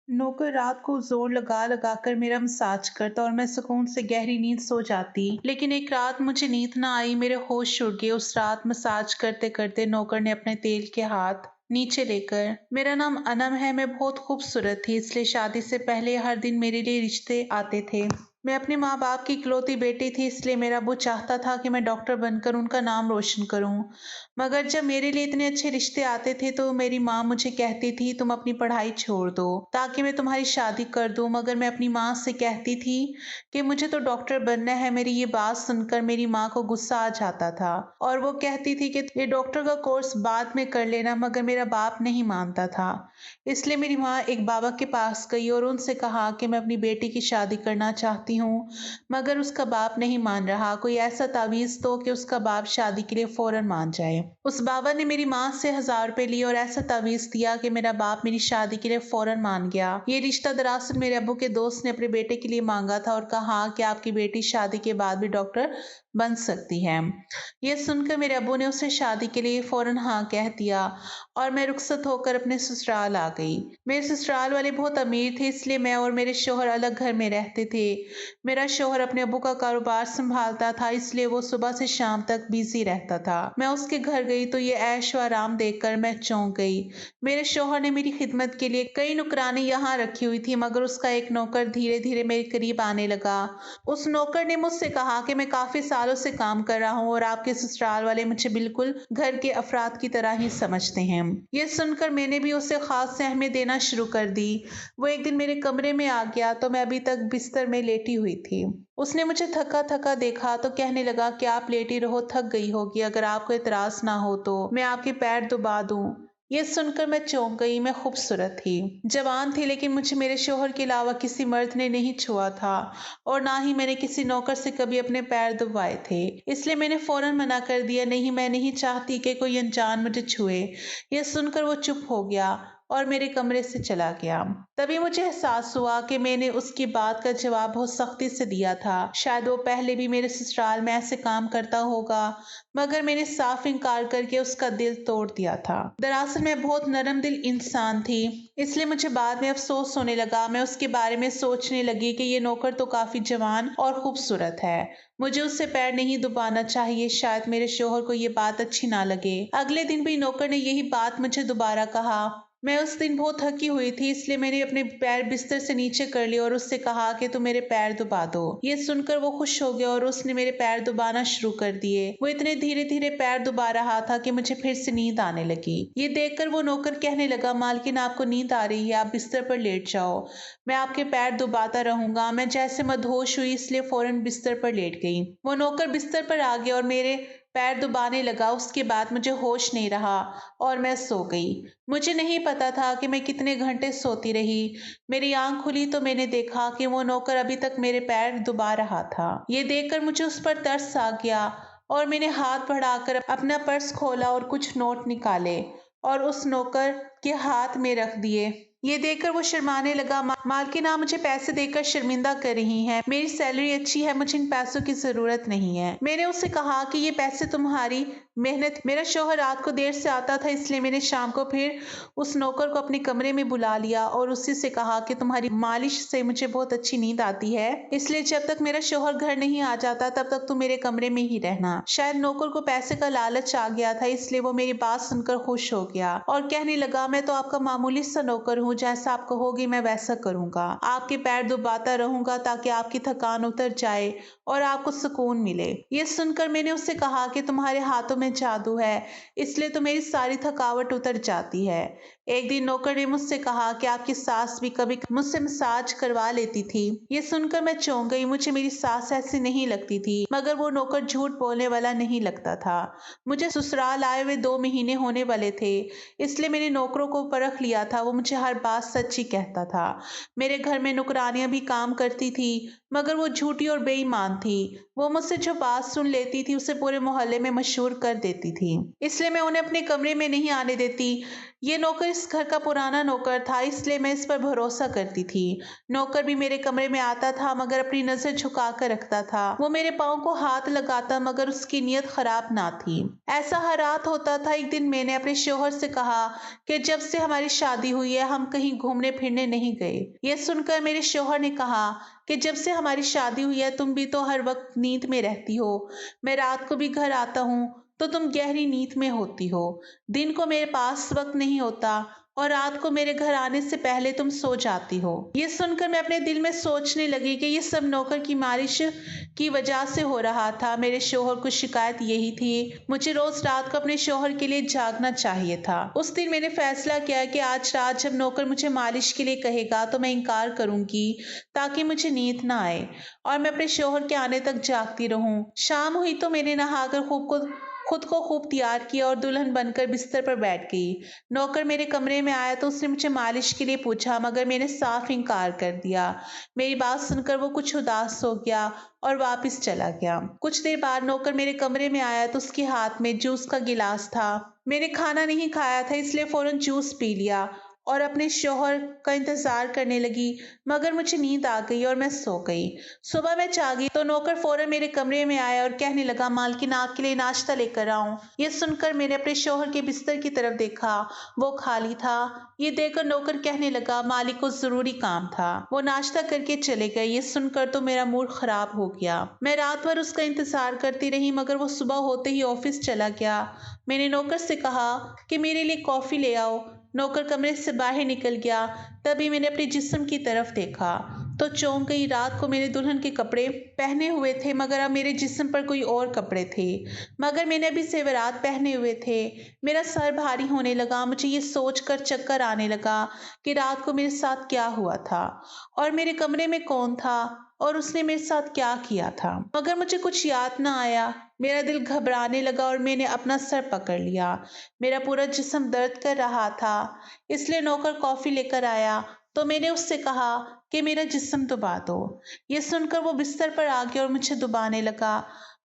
नौकर रात को जोर लगा लगा कर मेरा मसाज करता और मैं सुकून से गहरी नींद सो जाती। लेकिन एक रात मुझे नींद ना आई, मेरे होश उड़ गए। उस रात मसाज करते करते नौकर ने अपने तेल के हाथ नीचे लेकर, मेरा नाम अनम है, मैं बहुत खूबसूरत थी, इसलिए शादी से पहले हर दिन मेरे लिए रिश्ते आते थे। मैं अपने माँ बाप की इकलौती बेटी थी, इसलिए मेरा अब्बू चाहता था कि मैं डॉक्टर बनकर उनका नाम रोशन करूं। मगर जब मेरे लिए इतने अच्छे रिश्ते आते थे तो मेरी माँ मुझे कहती थी तुम अपनी पढ़ाई छोड़ दो ताकि मैं तुम्हारी शादी कर दूं। मगर मैं अपनी माँ से कहती थी कि मुझे तो डॉक्टर बनना है। मेरी ये बात सुनकर मेरी माँ को गुस्सा आ जाता था और वो कहती थी कि ये डॉक्टर का कोर्स बाद में कर लेना। मगर मेरा बाप नहीं मानता था, इसलिए मेरी माँ एक बाबा के पास गई और उनसे कहा कि मैं अपनी बेटी की शादी करना चाहती हूँ। मगर उसका बाप नहीं मान रहा। कोई ऐसा तावीज़ दो कि उसका बाप शादी के लिए फौरन मान जाए। उस बाबा ने मेरी माँ से 1000 रुपए लिए और ऐसा तावीज़ दिया कि मेरा बाप मेरी शादी के लिए फौरन मान गया। ये रिश्ता दरअसल मेरे अब्बू के दोस्त ने अपने बेटे के लिए मांगा था और कहा कि आपकी बेटी शादी के बाद भी डॉक्टर बन सकती है। यह सुनकर मेरे अब्बू ने उससे शादी के लिए फौरन हाँ कह दिया और मैं रुखसत होकर अपने ससुराल आ गई। मेरे ससुराल वाले बहुत अमीर थे, इसलिए मैं और मेरे शौहर अलग घर में रहते थे। मेरा शौहर अपने अब्बू का कारोबार संभालता था, इसलिए वो सुबह से शाम तक बिजी रहता था। मैं उसके घर गई तो ये ऐश व आराम देखकर मैं चौंक गई। मेरे शौहर ने मेरी खिदमत के लिए कई नौकरानी यहाँ रखी हुई थी, मगर उसका एक नौकर धीरे धीरे मेरे करीब आने लगा। उस नौकर ने मुझसे कहा कि मैं काफी सालों से काम कर रहा हूँ और आपके ससुराल वाले मुझे बिल्कुल घर के अफराद की तरह ही समझते हैं। ये सुनकर मैंने भी उसे खास अहमियत देना शुरू कर दी। वो एक दिन मेरे कमरे में आ गया तो मैं अभी तक बिस्तर में लेटी हुई थी। उसने मुझे थका थका देखा तो कहने लगा कि आप लेटी रहो, थक गई होगी, अगर आपको इतराज ना हो तो मैं आपके पैर दबा दूं। ये सुनकर मैं चौंक गई। मैं खूबसूरत थी, जवान थी, लेकिन मुझे मेरे शोहर के अलावा किसी मर्द ने नहीं छुआ था और ना ही मैंने किसी नौकर से कभी अपने पैर दबाए थे। इसलिए मैंने फौरन मना कर दिया, नहीं, मैं नहीं चाहती कि कोई अनजान मुझे छुए। यह सुनकर वो चुप हो गया और मेरे कमरे से चला गया। तभी मुझे एहसास हुआ कि मैंने उसकी बात का जवाब बहुत सख्ती से दिया था। शायद वो पहले भी मेरे ससुराल में ऐसे काम करता होगा, मगर मैंने साफ इनकार करके उसका दिल तोड़ दिया था। दरअसल मैं बहुत नरम दिल इंसान थी, इसलिए मुझे बाद में अफसोस होने लगा। मैं उसके बारे में सोचने लगी कि ये नौकर तो काफी जवान और खूबसूरत है, मुझे उससे पैर नहीं दबाना चाहिए। शायद मेरे शोहर को ये बात अच्छी ना लगे। अगले दिन भी नौकर ने यही बात मुझे दोबारा कहा। मैं उस दिन बहुत थकी हुई थी, इसलिए मैंने अपने पैर बिस्तर से नीचे कर लिए और उससे कहा कि तू मेरे पैर दबा दो। ये सुनकर वो खुश हो गया और उसने मेरे पैर दबाना शुरू कर दिए। वो इतने धीरे धीरे पैर दबा रहा था कि मुझे फिर से नींद आने लगी। ये देखकर वो नौकर कहने लगा, मालकिन आपको नींद आ रही है, आप बिस्तर पर लेट जाओ, मैं आपके पैर दबाता रहूंगा। मैं जैसे मदहोश हुई, इसलिए फौरन बिस्तर पर लेट गई। वो नौकर बिस्तर पर आ गया और मेरे पैर दबाने लगा। उसके बाद मुझे होश नहीं रहा और मैं सो गई। मुझे नहीं पता था कि मैं कितने घंटे सोती रही। मेरी आंख खुली तो मैंने देखा कि वो नौकर अभी तक मेरे पैर दबा रहा था। ये देखकर मुझे उस पर तरस आ गया और मैंने हाथ बढ़ाकर अपना पर्स खोला और कुछ नोट निकाले और उस नौकर के हाथ में रख दिए। ये देखकर वो शर्माने लगा। मालकिन, आप मुझे पैसे देकर शर्मिंदा कर रही हैं, मेरी सैलरी अच्छी है, मुझे इन पैसों की जरूरत नहीं है। मैंने उससे कहा कि ये पैसे तुम्हारी मेहनत। मेरा शौहर रात को देर से आता था, इसलिए मैंने शाम को फिर उस नौकर को अपने कमरे में बुला लिया और उसी से कहा कि तुम्हारी मालिश से मुझे बहुत अच्छी नींद आती है, इसलिए जब तक मेरा शौहर घर नहीं आ जाता तब तक तुम मेरे कमरे में ही रहना। शायद नौकर को पैसे का लालच आ गया था, इसलिए वो मेरी बात सुनकर खुश हो गया और कहने लगा, मैं तो आपका मामूली सा नौकर हूँ, जैसा आप कहोगी मैं वैसा करूंगा। आपके पैर दबाता रहूंगा ताकि आपकी थकान उतर जाए और आपको सुकून मिले। ये सुनकर मैंने उससे कहा कि तुम्हारे हाथों में जादू है, इसलिए तो मेरी सारी थकावट उतर जाती है। एक दिन नौकर ने मुझसे कहा कि आपकी सास भी कभी मुझसे मसाज करवा लेती थी। ये सुनकर मैं चौंक गई। मुझे मेरी सास ऐसी नहीं लगती थी, मगर वो नौकर झूठ बोलने वाला नहीं लगता था। मुझे ससुराल आए हुए 2 महीने होने वाले थे, इसलिए मैंने नौकरों को परख लिया था। वो मुझे हर बात सच ही कहता था। मेरे घर में नौकरानियां भी काम करती थी, मगर वो झूठी और बेईमान थी। वो मुझसे जो बात सुन लेती थी उसे पूरे मोहल्ले में मशहूर कर देती थी, इसलिए मैं उन्हें अपने कमरे में नहीं आने देती। ये नौकर इस घर का पुराना नौकर था, इसलिए मैं इस पर भरोसा करती थी। नौकर भी मेरे कमरे में आता था मगर अपनी नजर झुका कर रखता था। वो मेरे पाँव को हाथ लगाता मगर उसकी नीयत खराब ना थी। ऐसा हर रात होता था। एक दिन मैंने अपने शोहर से कहा कि जब से हमारी शादी हुई है हम कहीं घूमने फिरने नहीं गए। ये सुनकर मेरे शोहर ने कहा कि जब से हमारी शादी हुई है तुम भी तो हर वक्त नींद में रहती हो। मैं रात को भी घर आता हूँ तो तुम गहरी नींद में होती हो। दिन को मेरे पास वक्त नहीं होता और रात को मेरे घर आने से पहले तुम सो जाती हो। ये सुनकर मैं अपने दिल में सोचने लगी कि ये सब नौकर की मालिश की वजह से हो रहा था। मेरे शोहर को शिकायत यही थी। मुझे रोज रात को अपने शोहर के लिए जागना चाहिए था। उस दिन मैंने फैसला किया कि आज रात जब नौकर मुझे मालिश के लिए कहेगा तो मैं इनकार करूंगी ताकि मुझे नींद ना आए और मैं अपने शोहर के आने तक जागती रहूं। शाम हुई तो मैंने नहाकर खुद को खूब तैयार किया और दुल्हन बनकर बिस्तर पर बैठ गई। नौकर मेरे कमरे में आया तो उसने मुझे मालिश के लिए पूछा मगर मैंने साफ इनकार कर दिया। मेरी बात सुनकर वो कुछ उदास हो गया और वापस चला गया। कुछ देर बाद नौकर मेरे कमरे में आया तो उसके हाथ में जूस का गिलास था। मैंने खाना नहीं खाया था इसलिए फौरन जूस पी लिया और अपने शौहर का इंतजार करने लगी मगर मुझे नींद आ गई और मैं सो गई। सुबह मैं जागी तो नौकर फौरन मेरे कमरे में आया और कहने लगा मालकिन आपके लिए नाश्ता लेकर आऊं। ये सुनकर मैंने अपने शौहर के बिस्तर की तरफ देखा, वो खाली था। ये देखकर नौकर कहने लगा मालिक को जरूरी काम था, वो नाश्ता करके चले गए। ये सुनकर तो मेरा मूड खराब हो गया। मैं रात भर उसका इंतजार करती रही मगर वो सुबह होते ही ऑफिस चला गया। मैंने नौकर से कहा कि मेरे लिए कॉफी ले आओ। नौकर कमरे से बाहर निकल गया। तभी मैंने अपने जिस्म की तरफ देखा तो चौंक गई। रात को मेरे दुल्हन के कपड़े पहने हुए थे मगर अब मेरे जिस्म पर कोई और कपड़े थे। मगर मैंने अभी जेवरात पहने हुए थे। मेरा सर भारी होने लगा। मुझे ये सोचकर चक्कर आने लगा कि रात को मेरे साथ क्या हुआ था और मेरे कमरे में कौन था और उसने मेरे साथ क्या किया था। मगर मुझे कुछ याद ना आया। मेरा दिल घबराने लगा और मैंने अपना सर पकड़ लिया। मेरा पूरा जिस्म दर्द कर रहा था। इसलिए नौकर कॉफी लेकर आया तो मैंने उससे कहा कि मेरा जिस्म दुबा दो। ये सुनकर वो बिस्तर पर आ गया और मुझे दुबाने लगा।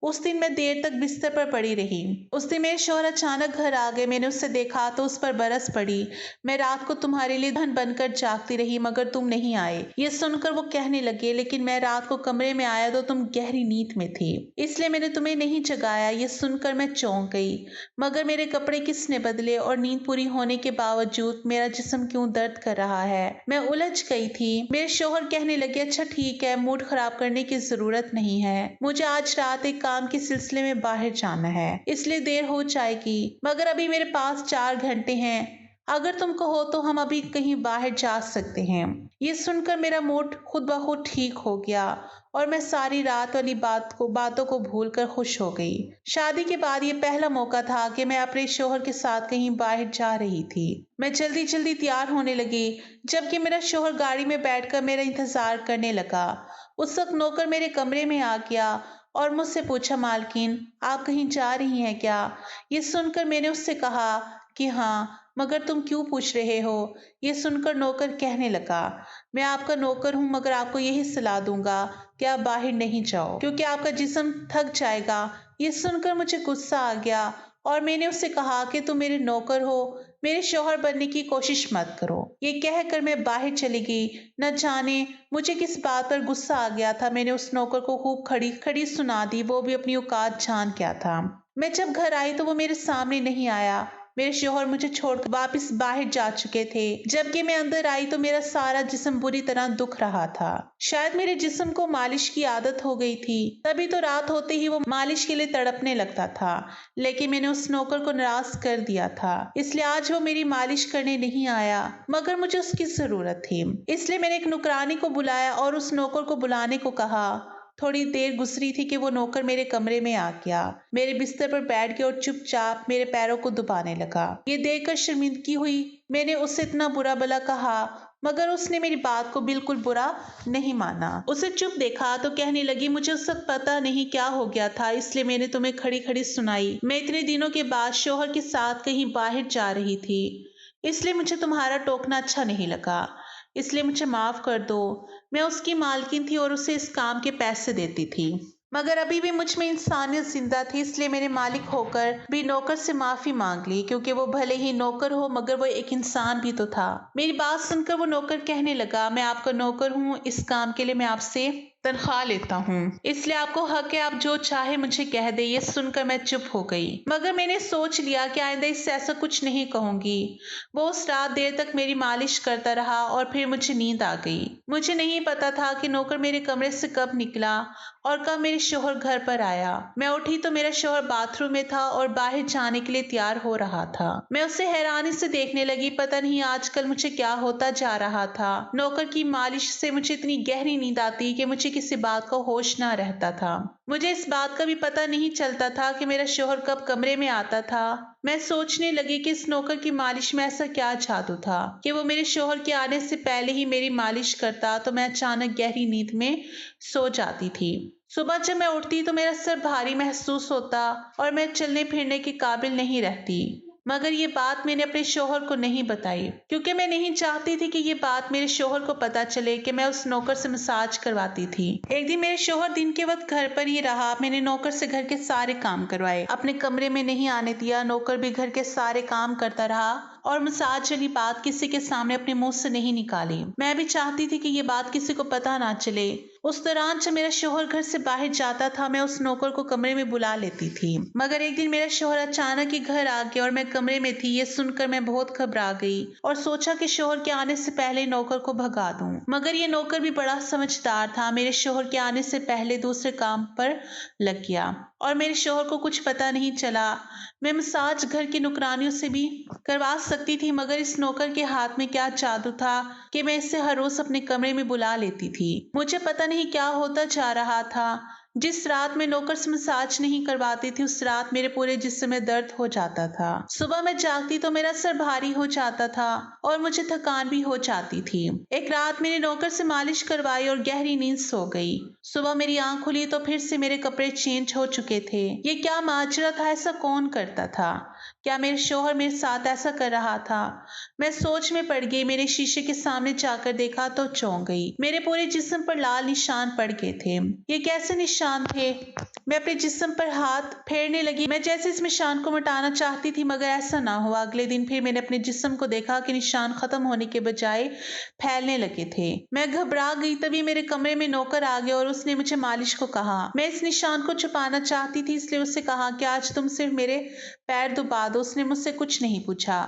उस दिन मैं देर तक बिस्तर पर पड़ी रही। उस दिन मेरे शौहर अचानक घर आ गए। मैंने उससे देखा तो उस पर बरस पड़ी। मैं रात को तुम्हारे लिए धन बनकर जागती रही मगर तुम नहीं आए। ये सुनकर वो कहने लगे लेकिन मैं रात को कमरे में आया तो तुम गहरी नींद में थी, इसलिए मैंने तुम्हें नहीं जगाया। ये सुनकर मैं चौंक गई। मगर मेरे कपड़े किसने बदले और नींद पूरी होने के बावजूद मेरा जिस्म क्यों दर्द कर रहा है। मैं उलझ गई थी। मेरे शौहर कहने लगे अच्छा ठीक है, मूड खराब करने की जरूरत नहीं है। मुझे आज रात एक काम के सिलसिले में बाहर जाना है इसलिए देर हो जाएगी मगर अभी मेरे पास 4 घंटे हैं। अगर तुम कहो तो हम अभी कहीं बाहर जा सकते हैं। ये सुनकर मेरा मूड खुद ब खुद ठीक हो गया और मैं सारी रात वाली बातों को भूलकर खुश हो गई। शादी के बाद ये पहला मौका था कि मैं अपने शौहर के साथ कहीं बाहर जा रही थी। मैं जल्दी जल्दी तैयार होने लगी जबकि मेरा शौहर गाड़ी में बैठकर मेरा इंतजार करने लगा। उस वक्त नौकर मेरे कमरे में आ गया और मुझसे पूछा मालकिन आप कहीं जा रही हैं क्या। ये सुनकर मैंने उससे कहा कि हाँ, मगर तुम क्यों पूछ रहे हो। ये सुनकर नौकर कहने लगा मैं आपका नौकर हूं मगर आपको यही सलाह दूंगा कि आप बाहर नहीं जाओ क्योंकि आपका जिस्म थक जाएगा। ये सुनकर मुझे गुस्सा आ गया और मैंने उससे कहा कि तुम मेरे नौकर हो, मेरे शौहर बनने की कोशिश मत करो। ये कहकर मैं बाहर चली गई। न जाने मुझे किस बात पर गुस्सा आ गया था। मैंने उस नौकर को खूब खड़ी खड़ी सुना दी, वो भी अपनी औकात जान क्या था। मैं जब घर आई तो वो मेरे सामने नहीं आया। मेरे शौहर मुझे छोड़कर वापस बाहर जा चुके थे। जबकि मैं अंदर आई तो मेरा सारा जिस्म बुरी तरह दुख रहा था। शायद मेरे जिस्म को मालिश की आदत हो गई थी, तभी तो रात होते ही वो मालिश के लिए तड़पने लगता था। लेकिन मैंने उस नौकर को नाराज कर दिया था, इसलिए आज वो मेरी मालिश करने नहीं आया मगर मुझे उसकी जरूरत थी। इसलिए मैंने एक नुकरानी को बुलाया और उस नौकर को बुलाने को कहा। थोड़ी देर गुजरी थी कि वो नौकर मेरे कमरे में आ गया, मेरे बिस्तर पर बैठ गया और चुपचाप मेरे पैरों को दबाने लगा। ये देखकर शर्मिंदगी हुई। मैंने उससे इतना बुरा भला कहा मगर उसने मेरी बात को बिल्कुल बुरा नहीं माना। उसे चुप देखा तो कहने लगी मुझे उस वक्त पता नहीं क्या हो गया था, इसलिए मैंने तुम्हें खड़ी खड़ी सुनाई। मैं इतने दिनों के बाद शौहर के साथ कहीं बाहर जा रही थी, इसलिए मुझे तुम्हारा टोकना अच्छा नहीं लगा, इसलिए मुझे माफ कर दो। मैं उसकी मालकिन थी और उसे इस काम के पैसे देती थी। मगर अभी भी मुझ में इंसानियत जिंदा थी, इसलिए मेरे मालिक होकर भी नौकर से माफी मांग ली, क्योंकि वो भले ही नौकर हो मगर वो एक इंसान भी तो था। मेरी बात सुनकर वो नौकर कहने लगा, मैं आपका नौकर हूँ, इस काम के लिए मैं आपसे तनख्वाह लेता हूँ, इसलिए आपको हक है आप जो चाहे मुझे कह दे। ये सुनकर मैं चुप हो गई, मगर मैंने सोच लिया कि आइंदा इससे ऐसा कुछ नहीं कहूंगी। वो उस रात देर तक मेरी मालिश करता रहा और फिर मुझे नींद आ गई। मुझे नहीं पता था कि नौकर मेरे कमरे से कब निकला और कब मेरे शोहर घर पर आया। मैं उठी तो मेरा शोहर बाथरूम में था और बाहर जाने के लिए तैयार हो रहा था। मैं उसे हैरानी से देखने लगी, पता नहीं आजकल मुझे क्या होता जा रहा था। नौकर की मालिश से मुझे इतनी गहरी नींद आती कि मुझे किसी बात का होश ना रहता था। मुझे इस बात का भी पता नहीं चलता था कि मेरा शोहर कब कमरे में आता था। मैं सोचने लगी कि इस नौकर की मालिश में ऐसा क्या जादू था कि वो मेरे शोहर के आने से पहले ही मेरी मालिश करता तो मैं अचानक गहरी नींद में सो जाती थी। सुबह जब मैं उठती तो मेरा सर भारी महसूस होता और मैं चलने फिरने के काबिल नहीं रहती। मगर ये बात मैंने अपने शोहर को नहीं बताई, क्योंकि मैं नहीं चाहती थी कि ये बात मेरे शोहर को पता चले कि मैं उस नौकर से मसाज करवाती थी। एक दिन मेरे शोहर दिन के वक्त घर पर ही रहा। मैंने नौकर से घर के सारे काम करवाए, अपने कमरे में नहीं आने दिया। नौकर भी घर के सारे काम करता रहा और मसाज वाली बात किसी के सामने अपने मुंह से नहीं निकाली। मैं भी चाहती थी कि ये बात किसी को पता ना चले। उस दौरान जब मेरा शोहर घर से बाहर जाता था, मैं उस नौकर को कमरे में बुला लेती थी। मगर एक दिन मेरा शोहर अचानक ही घर आ गया और मैं कमरे में थी। ये सुनकर मैं बहुत घबरा गई और सोचा कि शोहर के आने से पहले नौकर को भगा दूं। मगर ये नौकर भी बड़ा समझदार था। मेरे शोहर के आने से पहले दूसरे काम पर लग गया और मेरे शोहर को कुछ पता नहीं चला। मैं मसाज घर की नुकरानियों से भी करवा सकती थी, मगर इस नौकर के हाथ में क्या जादू था कि मैं इसे हर रोज अपने कमरे में बुला लेती थी। मुझे पता नहीं क्या होता जा रहा था। जिस रात मैं नौकर से मसाज नहीं करवाती थी, उस रात मेरे पूरे जिस्म में दर्द हो जाता था। सुबह मैं जागती तो मेरा सर भारी हो जाता था और मुझे थकान भी हो जाती थी। एक रात मैंने नौकर से मालिश करवाई और गहरी नींद सो गई। सुबह मेरी आंख खुली तो फिर से मेरे कपड़े चेंज हो चुके थे। ये क्या माजरा था? ऐसा कौन करता था? क्या मेरे शोहर मेरे साथ ऐसा कर रहा था? मैं सोच में पड़ गई। मेरे शीशे के सामने जाकर देखा तो चौंक गई। मेरे पूरे जिस्म पर लाल निशान पड़ गए थे। ये कैसे निशान थे? मैं अपने जिस्म पर हाथ फेरने लगी। मैं जैसे इस निशान को मिटाना चाहती थी, मगर ऐसा ना हुआ। अगले दिन फिर मैंने अपने जिस्म को देखा कि निशान खत्म होने के बजाय फैलने लगे थे। मैं घबरा गई। तभी मेरे कमरे में नौकर आ गया और उसने मुझे मालिश को कहा। मैं इस निशान को छुपाना चाहती थी, इसलिए उससे कहा कि आज तुम सिर्फ मेरे पैर दबा दो। उसने मुझसे कुछ नहीं पूछा,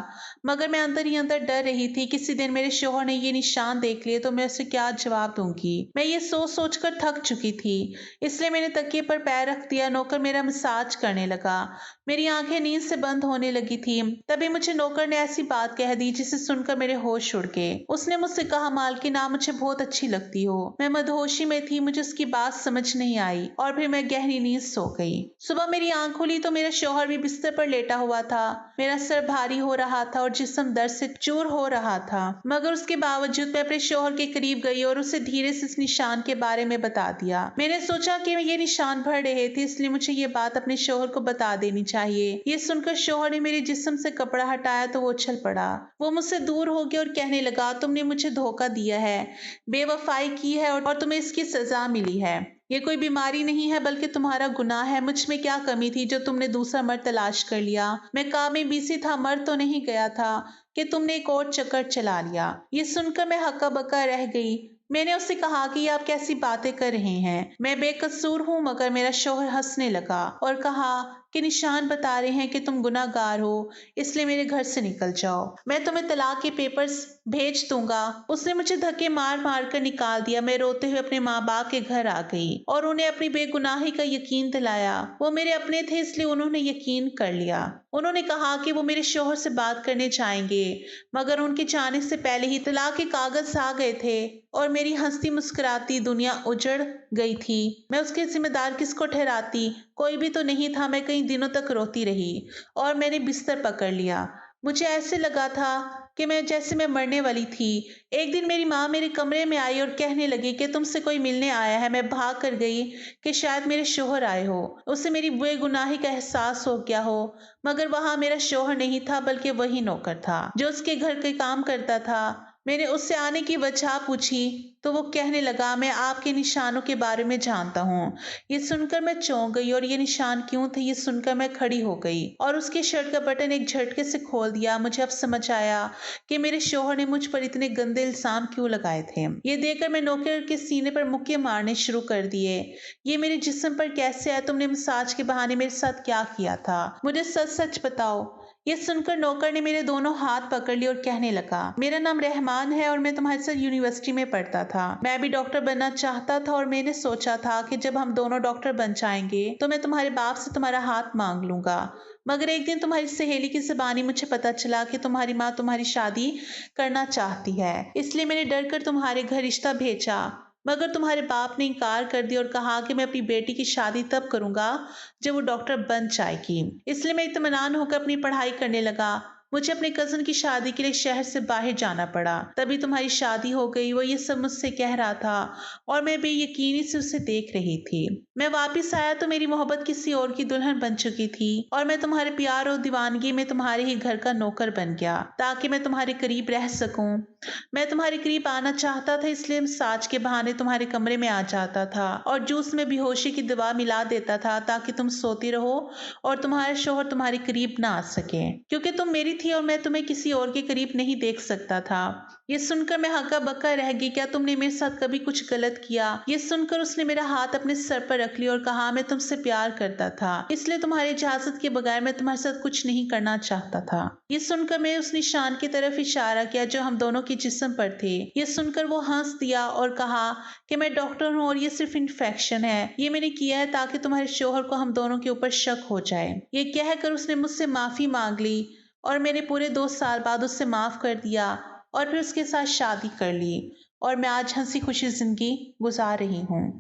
मगर मैं अंदर ही अंदर डर रही थी। किसी दिन मेरे शोहर ने ये निशान देख लिए तो मैं उसे क्या जवाब दूंगी। मैं ये सोच सोच कर थक चुकी थी, इसलिए मैंने तकिए पर पैर रख दिया। नौकर मेरा मसाज करने लगा। मेरी आंखें नींद से बंद होने लगी थी। तभी मुझे नौकर ने ऐसी बात कह दी जिसे सुनकर मेरे होश उड़ गए। उसने मुझसे कहा, मालकिन आप मुझे बहुत अच्छी लगती हो। मैं मदहोशी में थी, मुझे उसकी बात समझ नहीं आई और फिर मैं गहरी नींद सो गई। सुबह मेरी आंख खुली तो मेरा शोहर भी बिस्तर पर लेटा हुआ था। मेरा सर भारी हो रहा था और जिस्म दर्द से चूर हो रहा था, मगर उसके बावजूद मैं अपने शोहर के करीब गई और उसे धीरे से इस निशान के बारे में बता दिया। मैंने सोचा कि ये निशान भर रहे थे, इसलिए मुझे ये बात अपने शोहर को बता देनी चाहिए। ये सुनकर शोहर ने मेरे जिस्म से कपड़ा हटाया तो वो उछल पड़ा। वो मुझसे दूर हो गया और कहने लगा, तुमने मुझे धोखा दिया है, बेवफाई की है और तुम्हें इसकी सजा मिली है। ये कोई बीमारी नहीं है बल्कि तुम्हारा गुनाह है। मुझ में क्या कमी थी जो तुमने दूसरा मर्द तलाश कर लिया? मैं काम में बिजी था, मर तो नहीं गया था कि तुमने एक और चक्कर चला लिया। ये सुनकर मैं हक्का बक्का रह गई। मैंने उससे कहा कि आप कैसी बातें कर रहे हैं, मैं बेकसूर हूँ। मगर मेरा शोहर हंसने लगा और कहा कि निशान बता रहे हैं कि तुम गुनाहगार हो, इसलिए मेरे घर से निकल जाओ, मैं तुम्हें तलाक के पेपर्स भेज दूंगा। उसने मुझे धक्के मार मार कर निकाल दिया। मैं रोते हुए अपने माँ बाप के घर आ गई और उन्हें अपनी बेगुनाही का यकीन दिलाया। वो मेरे अपने थे, इसलिए उन्होंने यकीन कर लिया। उन्होंने कहा कि वो मेरे शोहर से बात करने जाएंगे, मगर उनके जाने से पहले ही तलाक के कागज आ गए थे और मेरी हंसती मुस्कुराती दुनिया उजड़ गई थी। मैं उसके जिम्मेदार किसको ठहराती? कोई भी तो नहीं था। मैं कई दिनों तक रोती रही और मैंने बिस्तर पकड़ लिया। मुझे ऐसे लगा था कि मैं मरने वाली थी। एक दिन मेरी माँ मेरे कमरे में आई और कहने लगी कि तुमसे कोई मिलने आया है। मैं भाग कर गई कि शायद मेरे शोहर आए हो। उसे मेरी बेगुनाही का एहसास हो गया हो, मगर वहां मेरा शोहर नहीं था बल्कि वही नौकर था जो उसके घर के काम करता था। میں نے اس سے آنے کی وجہ پوچھی تو وہ کہنے لگا میں آپ کے نشانوں کے بارے میں جانتا ہوں۔ یہ سن کر میں چونک گئی اور یہ نشان کیوں تھے یہ سن کر میں کھڑی ہو گئی اور اس کے شرٹ کا بٹن ایک جھٹکے سے کھول دیا۔ مجھے اب سمجھ آیا کہ میرے شوہر نے مجھ پر اتنے گندے الزام کیوں لگائے تھے۔ یہ دیکھ کر میں نوکر کے سینے پر مکے مارنے شروع کر دیے۔ یہ میرے جسم پر کیسے آیا؟ تم نے مساج کے بہانے میرے ساتھ کیا کیا تھا؟ مجھے سچ سچ بتاؤ۔ یہ سن کر نوکر نے میرے دونوں ہاتھ پکڑ لیے اور کہنے لگا میرا نام رحمان ہے اور میں تمہارے ساتھ یونیورسٹی میں پڑھتا تھا۔ میں بھی ڈاکٹر بننا چاہتا تھا اور میں نے سوچا تھا کہ جب ہم دونوں ڈاکٹر بن جائیں گے تو میں تمہارے باپ سے تمہارا ہاتھ مانگ لوں گا، مگر ایک دن تمہاری سہیلی کی زبانی مجھے پتا چلا کہ تمہاری ماں تمہاری شادی کرنا چاہتی ہے، اس لیے میں نے ڈر کر تمہارے گھر رشتہ بھیجا، مگر تمہارے باپ نے انکار کر دیا اور کہا کہ میں اپنی بیٹی کی شادی تب کروں گا جب وہ ڈاکٹر بن جائے گی۔ اس لیے میں اطمینان ہو کر اپنی پڑھائی کرنے لگا۔ مجھے اپنے کزن کی شادی کے لیے شہر سے باہر جانا پڑا، تبھی تمہاری شادی ہو گئی۔ وہ یہ سب مجھ سے کہہ رہا تھا اور میں بے یقینی سے اسے دیکھ رہی تھی۔ میں واپس آیا تو میری محبت کسی اور کی دلہن بن چکی تھی اور میں تمہارے پیار اور دیوانگی میں تمہارے ہی گھر کا نوکر بن گیا تاکہ میں تمہارے قریب رہ سکوں۔ میں تمہارے قریب آنا چاہتا تھا اس لیے مساج کے بہانے تمہارے کمرے میں آ جاتا تھا اور جوس میں بے ہوشی کی دوا ملا دیتا تھا تاکہ تم سوتی رہو اور تمہارا شوہر تمہارے قریب نہ آ سکے، کیونکہ تم میری تھی اور میں تمہیں کسی اور کے قریب نہیں دیکھ سکتا تھا۔ یہ سن کر میں ہکا بکا رہ گئی۔ کیا تم نے میرے ساتھ کبھی کچھ غلط کیا؟ یہ سن کر اس نے میرا ہاتھ اپنے سر پر رکھ لیا اور کہا میں تم سے پیار کرتا تھا، اس لیے تمہاری اجازت کے بغیر میں تمہارے ساتھ کچھ نہیں کرنا چاہتا تھا۔ یہ سن کر میں اس نشان کی طرف اشارہ کیا جو ہم دونوں کے جسم پر تھے۔ یہ سن کر وہ ہنس دیا اور کہا کہ میں ڈاکٹر ہوں اور یہ صرف انفیکشن ہے، یہ میں نے کیا ہے تاکہ تمہارے شوہر کو ہم دونوں کے اوپر شک ہو جائے۔ یہ کہہ کر اس نے مجھ سے معافی مانگ لی اور میں نے پورے 2 سال بعد اس سے معاف کر دیا اور پھر اس کے ساتھ شادی کر لی اور میں آج ہنسی خوشی زندگی گزار رہی ہوں۔